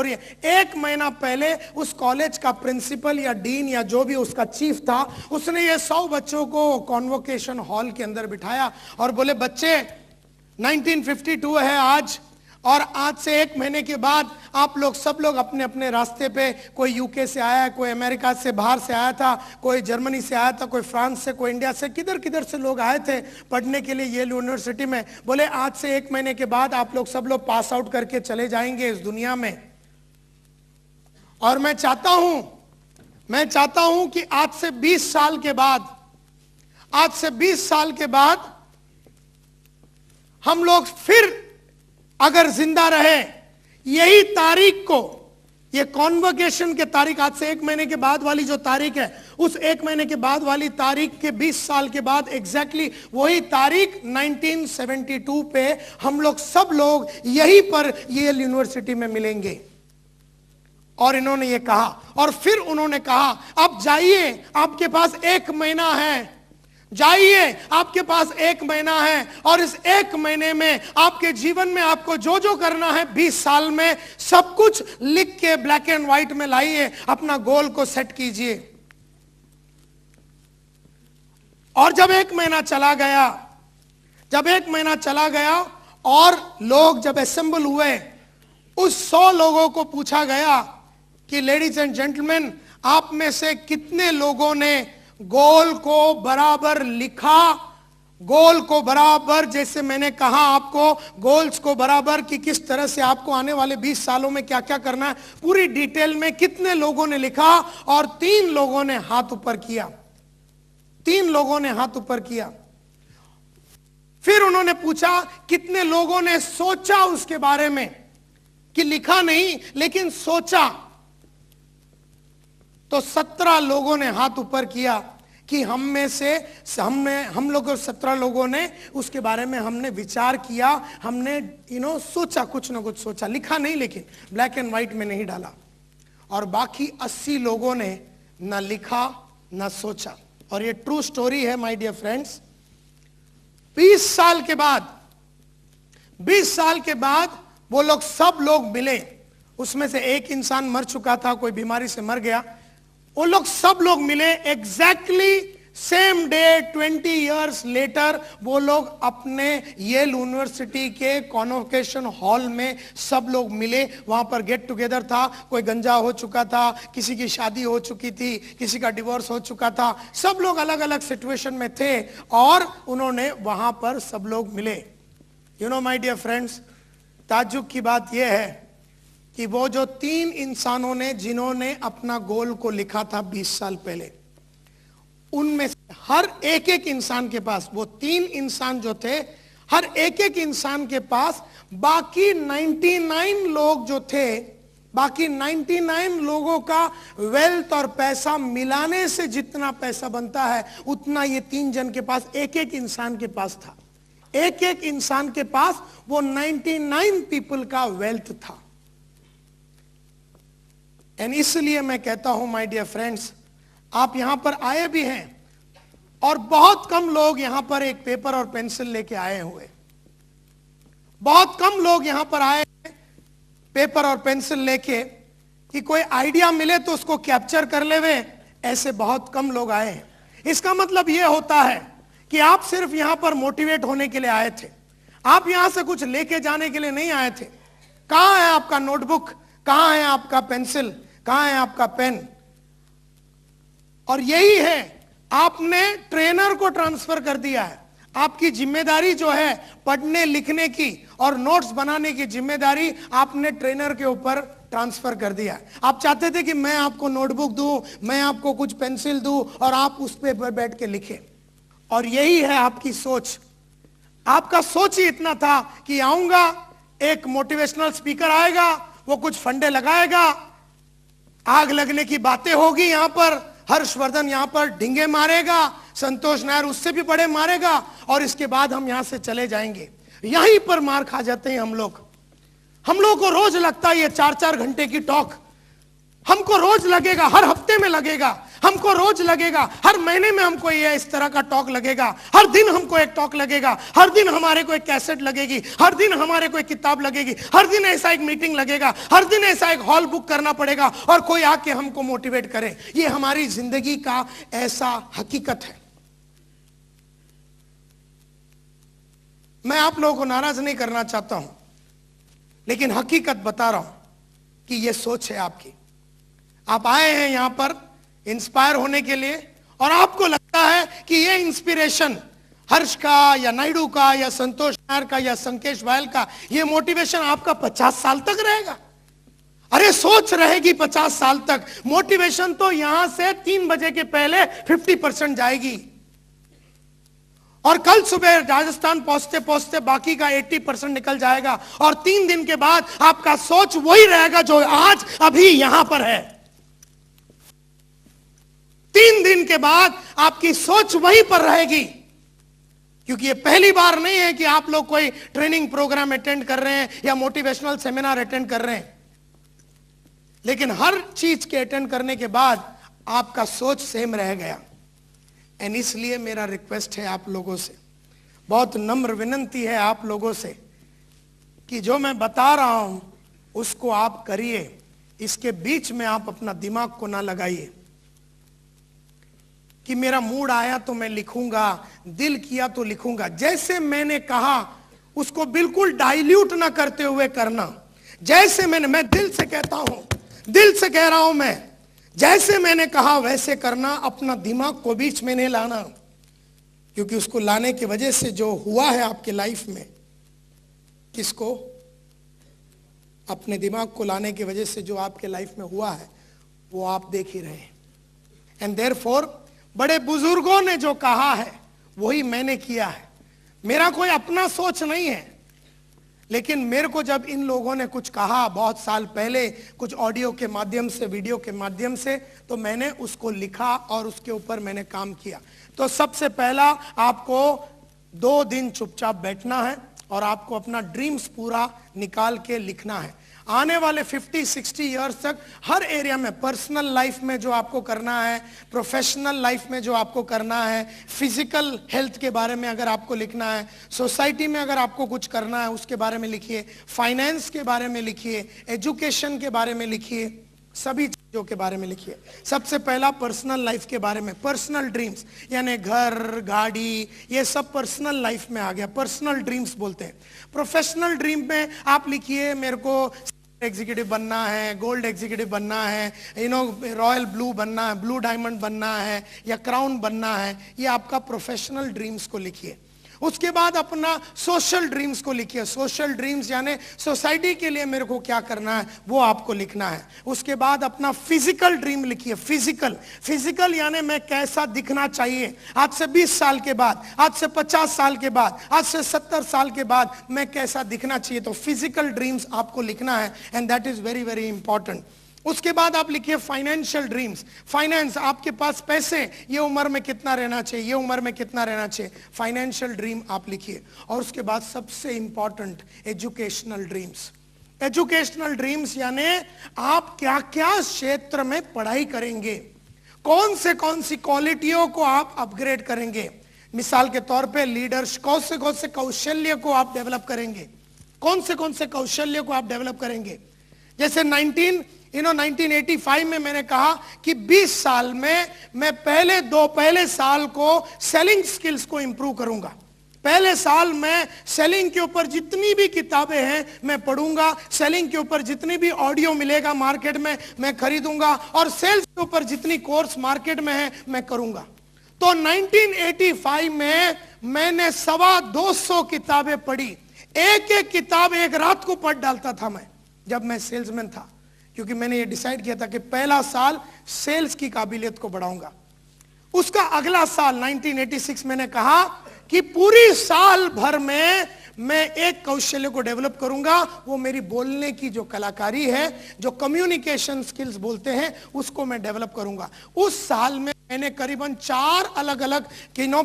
है, एक महीना पहले उस कॉलेज का प्रिंसिपल या डीन या जो भी उसका चीफ था, उसने ये 100 बच्चों को कॉन्वोकेशन हॉल के अंदर बिठाया और बोले, बच्चे 1952 है आज, और आज से एक महीने के बाद आप लोग सब लोग अपने अपने रास्ते पे, कोई यूके से आया, कोई अमेरिका से बाहर से आया था, कोई जर्मनी से आया था, कोई फ्रांस से, कोई इंडिया से, किधर किधर से लोग आए थे पढ़ने के लिए येल यूनिवर्सिटी में। बोले आज से एक महीने के बाद आप लोग सब लोग पास आउट करके चले जाएंगे इस दुनिया में। और मैं चाहता हूं कि आज से 20 साल के बाद हम लोग फिर अगर जिंदा रहे, यही तारीख को, ये कॉन्वोकेशन के तारीख, आज से एक महीने के बाद वाली जो तारीख है, उस एक महीने के बाद वाली तारीख के 20 साल के बाद एग्जैक्टली वही तारीख 1972 पे हम लोग सब लोग यहीं पर येल यूनिवर्सिटी में मिलेंगे। और इन्होंने ये कहा, और फिर उन्होंने कहा, अब जाइए, आपके पास एक महीना है, जाइए, आपके पास एक महीना है, और इस एक महीने में आपके जीवन में आपको जो जो करना है 20 साल में सब कुछ लिख के ब्लैक एंड व्हाइट में लाइए, अपना गोल को सेट कीजिए। और जब एक महीना चला गया और लोग जब असेंबल हुए, उस 100 लोगों को पूछा गया कि लेडीज एंड जेंटलमैन, आप में से कितने लोगों ने गोल को बराबर लिखा, गोल को बराबर, जैसे मैंने कहा आपको, गोल्स को बराबर कि किस तरह से आपको आने वाले 20 सालों में क्या क्या करना है, पूरी डिटेल में कितने लोगों ने लिखा? और 3 लोगों ने हाथ ऊपर किया। फिर उन्होंने पूछा कितने लोगों ने सोचा उसके बारे में, कि लिखा नहीं लेकिन सोचा। तो 17 लोगों ने हाथ ऊपर किया कि हम लोग 17 लोगों ने उसके बारे में हमने विचार किया, हमने सोचा, कुछ ना कुछ सोचा, लिखा नहीं लेकिन ब्लैक एंड व्हाइट में नहीं डाला। और बाकी 80 लोगों ने ना लिखा ना सोचा। और ये ट्रू स्टोरी है माय डियर फ्रेंड्स। 20 साल के बाद वो लोग सब लोग मिले। उसमें से एक इंसान मर चुका था, कोई बीमारी से मर गया। वो लोग सब लोग मिले exactly same day 20 years later. वो लोग अपने येल यूनिवर्सिटी के कॉन्वोकेशन हॉल में सब लोग मिले। वहां पर गेट टुगेदर था। कोई गंजा हो चुका था, किसी की शादी हो चुकी थी, किसी का डिवोर्स हो चुका था, सब लोग अलग अलग सिचुएशन में थे और उन्होंने वहां पर सब लोग मिले। माय डियर फ्रेंड्स, ताज्जुब की बात यह है कि वो जो 3 इंसानों ने जिन्होंने अपना गोल को लिखा था 20 साल पहले, उनमें से हर एक इंसान के पास, वो 3 इंसान जो थे, हर एक इंसान के पास बाकी 99 लोग जो थे, बाकी 99 लोगों का वेल्थ और पैसा मिलाने से जितना पैसा बनता है, उतना ये 3 जन के पास, एक इंसान के पास था। एक इंसान के पास वो 99 पीपल का वेल्थ था। एंड इसलिए मैं कहता हूं माय डियर फ्रेंड्स, आप यहां पर आए भी हैं और बहुत कम लोग यहां पर एक पेपर और पेंसिल लेके आए हुए, बहुत कम लोग यहां पर आए पेपर और पेंसिल लेके कि कोई आइडिया मिले तो उसको कैप्चर कर लेवे, ऐसे बहुत कम लोग आए हैं। इसका मतलब यह होता है कि आप सिर्फ यहां पर मोटिवेट होने के लिए आए थे, आप यहां से कुछ लेके जाने के लिए नहीं आए थे। कहां है आपका नोटबुक, कहां है आपका पेंसिल, कहां है आपका पेन? और यही है, आपने ट्रेनर को ट्रांसफर कर दिया है। आपकी जिम्मेदारी जो है पढ़ने लिखने की और नोट्स बनाने की जिम्मेदारी आपने ट्रेनर के ऊपर ट्रांसफर कर दिया है। आप चाहते थे कि मैं आपको नोटबुक दूं, मैं आपको कुछ पेंसिल दूं और आप उस पे बैठ के लिखें, और यही है आपकी सोच। आपका सोच ही इतना था कि आऊंगा, एक मोटिवेशनल स्पीकर आएगा, वो कुछ फंडे लगाएगा, आग लगने की बातें होगी, यहां पर हर्षवर्धन यहां पर ढिंगे मारेगा, संतोष नायर उससे भी बड़े मारेगा और इसके बाद हम यहां से चले जाएंगे। यहीं पर मार खा जाते हैं हम लोग। हम लोग को रोज लगता है ये 4-4 घंटे की टॉक, हमको रोज लगेगा, हर हफ्ते में लगेगा, हमको रोज लगेगा, हर महीने में हमको ये इस तरह का टॉक लगेगा, हर दिन हमको एक टॉक लगेगा, हर दिन हमारे को एक कैसेट लगेगी, हर दिन हमारे को एक किताब लगेगी, हर दिन ऐसा एक मीटिंग लगेगा, हर दिन ऐसा एक हॉल बुक करना पड़ेगा और कोई आके हमको मोटिवेट करे। ये हमारी जिंदगी का ऐसा हकीकत है। मैं आप लोगों को नाराज नहीं करना चाहता हूं, लेकिन हकीकत बता रहा हूं कि ये सोच है आपकी। आप आए हैं यहां पर इंस्पायर होने के लिए और आपको लगता है कि ये इंस्पिरेशन हर्ष का या नायडू का या संतोष नायर का या संकेश वायल का ये मोटिवेशन आपका 50 साल तक रहेगा। अरे सोच रहेगी 50 साल तक, मोटिवेशन तो यहां से 3 बजे के पहले 50% जाएगी और कल सुबह राजस्थान पहुंचते पहुंचते बाकी का 80% निकल जाएगा और 3 दिन के बाद आपका सोच वही रहेगा जो आज अभी यहां पर है। 3 दिन के बाद आपकी सोच वहीं पर रहेगी, क्योंकि ये पहली बार नहीं है कि आप लोग कोई ट्रेनिंग प्रोग्राम अटेंड कर रहे हैं या मोटिवेशनल सेमिनार अटेंड कर रहे हैं, लेकिन हर चीज के अटेंड करने के बाद आपका सोच सेम रह गया। एंड इसलिए मेरा रिक्वेस्ट है आप लोगों से, बहुत नम्र विनती है आप लोगों से कि जो मैं बता रहा हूं उसको आप करिए। इसके बीच में आप अपना दिमाग को ना लगाइए कि मेरा मूड आया तो मैं लिखूंगा, दिल किया तो लिखूंगा। जैसे मैंने कहा उसको बिल्कुल डाइल्यूट ना करते हुए करना। जैसे मैं दिल से कहता हूं, दिल से कह रहा हूं मैं, जैसे मैंने कहा वैसे करना। अपना दिमाग को बीच में नहीं लाना, क्योंकि उसको लाने की वजह से जो हुआ है आपके लाइफ में, किसको? अपने दिमाग को लाने की वजह से जो आपके लाइफ में हुआ है वो आप देख ही रहे हैं। एंड देयरफॉर बड़े बुजुर्गों ने जो कहा है वही मैंने किया है। मेरा कोई अपना सोच नहीं है, लेकिन मेरे को जब इन लोगों ने कुछ कहा बहुत साल पहले, कुछ ऑडियो के माध्यम से, वीडियो के माध्यम से, तो मैंने उसको लिखा और उसके ऊपर मैंने काम किया। तो सबसे पहला आपको 2 दिन चुपचाप बैठना है और आपको अपना ड्रीम्स पूरा निकाल के लिखना है। आने वाले 50-60 इयर्स तक हर एरिया में, पर्सनल लाइफ में जो आपको करना है, प्रोफेशनल लाइफ में जो आपको करना है, फिजिकल हेल्थ के बारे में अगर आपको लिखना है, सोसाइटी में अगर आपको कुछ करना है उसके बारे में लिखिए, फाइनेंस के बारे में लिखिए, एजुकेशन के बारे में लिखिए, सभी चीजों के बारे में लिखिए। सबसे पहला पर्सनल लाइफ के बारे में, पर्सनल ड्रीम्स, यानी घर, गाड़ी, ये सब पर्सनल लाइफ में आ गया, पर्सनल ड्रीम्स बोलते हैं। प्रोफेशनल ड्रीम में आप लिखिए मेरे को एग्जीक्यूटिव बनना है, गोल्ड एग्जीक्यूटिव बनना है, रॉयल ब्लू बनना है, ब्लू डायमंड बनना है या क्राउन बनना है। ये आपका प्रोफेशनल ड्रीम्स को लिखिए। उसके बाद अपना सोशल ड्रीम्स को लिखिए। सोशल ड्रीम्स यानी सोसाइटी के लिए मेरे को क्या करना है वो आपको लिखना है। उसके बाद अपना फिजिकल ड्रीम लिखिए। फिजिकल यानी मैं कैसा दिखना चाहिए आज से 20 साल के बाद, आज से 50 साल के बाद, आज से 70 साल के बाद मैं कैसा दिखना चाहिए। तो फिजिकल ड्रीम्स आपको लिखना है and that is very very important. उसके बाद आप लिखिए फाइनेंशियल ड्रीम्स। फाइनेंस, आपके पास पैसे, ये उम्र में कितना रहना चाहिए, ये उम्र में कितना रहना चाहिए, फाइनेंशियल ड्रीम आप लिखिए। और उसके बाद सबसे important educational dreams. Educational dreams यानी आप क्या क्या क्षेत्र में पढ़ाई करेंगे, कौन सी क्वालिटियों को आप अपग्रेड करेंगे। मिसाल के तौर पे लीडर्स, कौन से कौशल्य को आप डेवलप करेंगे, कौन से कौशल्य को आप डेवलप करेंगे। जैसे 1985 में मैंने कहा कि 20 साल में मैं पहले साल को सेलिंग स्किल्स को इंप्रूव करूंगा। पहले साल में सेलिंग के ऊपर जितनी भी किताबें हैं मैं पढ़ूंगा, सेलिंग के ऊपर जितनी भी ऑडियो मिलेगा मार्केट में मैं खरीदूंगा और सेल्स के ऊपर जितनी कोर्स मार्केट में है मैं करूंगा। तो 1985 में मैंने 225 किताबें पढ़ी। एक किताब एक रात को पढ़ डालता था मैं जब मैं सेल्समैन था, क्योंकि मैंने ये डिसाइड किया था कि पहला साल सेल्स की काबिलियत को बढ़ाऊंगा। उसका अगला साल 1986 मैंने कहा कि पूरी साल भर में मैं एक कौशल्य को डेवलप करूंगा, वो मेरी बोलने की जो कलाकारी है, जो कम्युनिकेशन स्किल्स बोलते हैं, उसको मैं डेवलप करूंगा। उस साल में मैंने करीबन 4 अलग अलग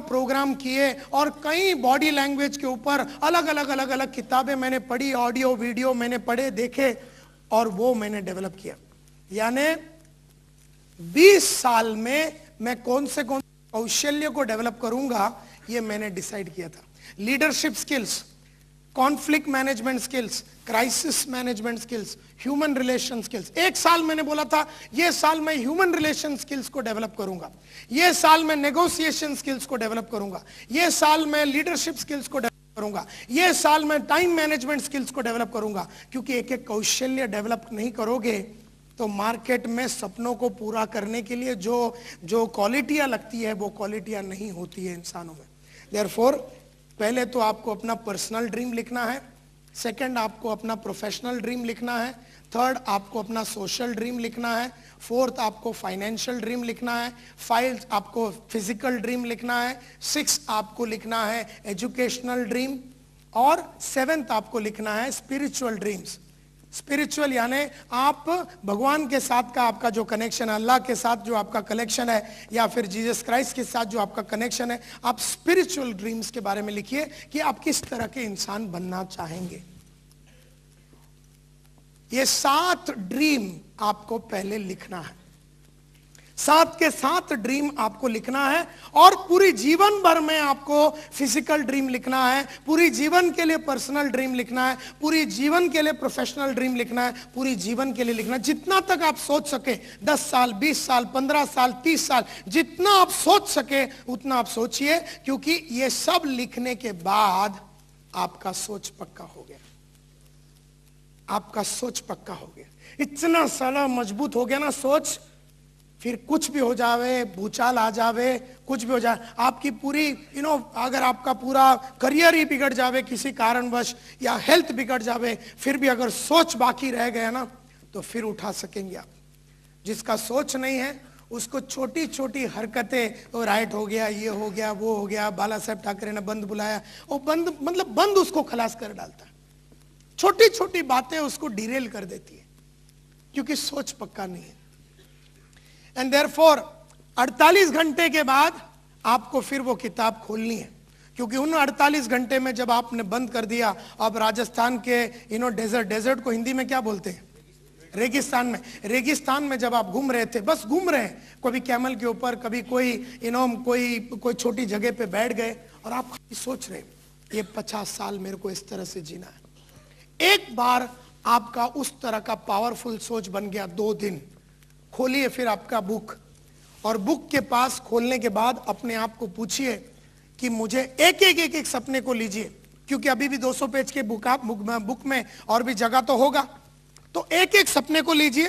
प्रोग्राम किए और कई बॉडी लैंग्वेज के ऊपर अलग अलग किताबें मैंने पढ़ी, ऑडियो वीडियो मैंने पढ़े देखे और वो मैंने डेवलप किया। यानी 20 साल में मैं कौन से कौशल्य को डेवलप करूंगा ये मैंने डिसाइड किया था। Leadership skills, conflict management skills, crisis management skills, human relation skills. एक साल मैंने बोला था ये साल मैं ह्यूमन रिलेशन स्किल्स को डेवलप करूंगा, ये साल मैं नेगोशिएशन स्किल्स को डेवलप करूंगा, ये साल मैं लीडरशिप स्किल्स को डेवलप करूंगा, ये साल मैं टाइम मैनेजमेंट स्किल्स को डेवलप करूंगा। क्योंकि एक एक कौशल्य डेवलप नहीं करोगे तो मार्केट में सपनों को पूरा करने के लिए जो क्वालिटियां लगती है वो क्वालिटियां नहीं होती है इंसानों में। देयरफॉर पहले तो आपको अपना पर्सनल ड्रीम लिखना है, सेकंड आपको अपना प्रोफेशनल ड्रीम लिखना है, थर्ड आपको अपना सोशल ड्रीम लिखना है, फोर्थ आपको फाइनेंशियल ड्रीम लिखना है, फाइव आपको फिजिकल ड्रीम लिखना है, सिक्स आपको लिखना है एजुकेशनल ड्रीम और सेवेंथ आपको लिखना है स्पिरिचुअल ड्रीम्स। स्पिरिचुअल यानी आप भगवान के साथ का आपका जो कनेक्शन है, अल्लाह के साथ जो आपका कनेक्शन है या फिर जीसस क्राइस्ट के साथ जो आपका कनेक्शन है, आप स्पिरिचुअल ड्रीम्स के बारे में लिखिए कि आप किस तरह के इंसान बनना चाहेंगे। ये 7 ड्रीम आपको पहले लिखना है, 7 के 7 ड्रीम आपको लिखना है और पूरी जीवन भर में आपको फिजिकल ड्रीम लिखना है, पूरी जीवन के लिए पर्सनल ड्रीम लिखना है, पूरी जीवन के लिए प्रोफेशनल ड्रीम लिखना है, पूरी जीवन के लिए लिखना है। जितना तक आप सोच सके, 10 साल 20 साल 15 साल 30 साल जितना आप सोच सके उतना आप सोचिए, क्योंकि ये सब लिखने के बाद आपका सोच पक्का हो गया, आपका सोच पक्का हो गया, इतना सारा मजबूत हो गया ना सोच, फिर कुछ भी हो जावे, भूचाल आ जावे, कुछ भी हो जाए, आपकी पूरी अगर आपका पूरा करियर ही बिगड़ जावे किसी कारणवश या हेल्थ बिगड़ जावे, फिर भी अगर सोच बाकी रह गया ना तो फिर उठा सकेंगे आप। जिसका सोच नहीं है उसको छोटी छोटी हरकतें, वो राइट हो गया, ये हो गया, वो हो गया, बाला साहब ठाकरे ने बंद बुलाया, वो बंद उसको खलास कर डालता है। छोटी छोटी बातें उसको डिरेल कर देती है क्योंकि सोच पक्का नहीं है। एंड देयरफॉर 48 घंटे के बाद आपको फिर वो किताब खोलनी है, क्योंकि उन 48 घंटे में जब आपने बंद कर दिया, अब राजस्थान के डेजर्ट को हिंदी में क्या बोलते हैं, रेगिस्तान में जब आप घूम रहे थे, बस घूम रहे हैं, कभी कैमल के ऊपर, कभी कोई छोटी जगह पे बैठ गए और आप सोच रहे ये 50 साल मेरे को इस तरह से जीना है। एक बार आपका उस तरह का पावरफुल सोच बन गया, 2 दिन खोलिए फिर आपका बुक, और बुक के पास खोलने के बाद अपने आप को पूछिए कि मुझे एक सपने को लीजिए, क्योंकि अभी भी 200 पेज के बुक में और भी जगह तो होगा, तो एक सपने को लीजिए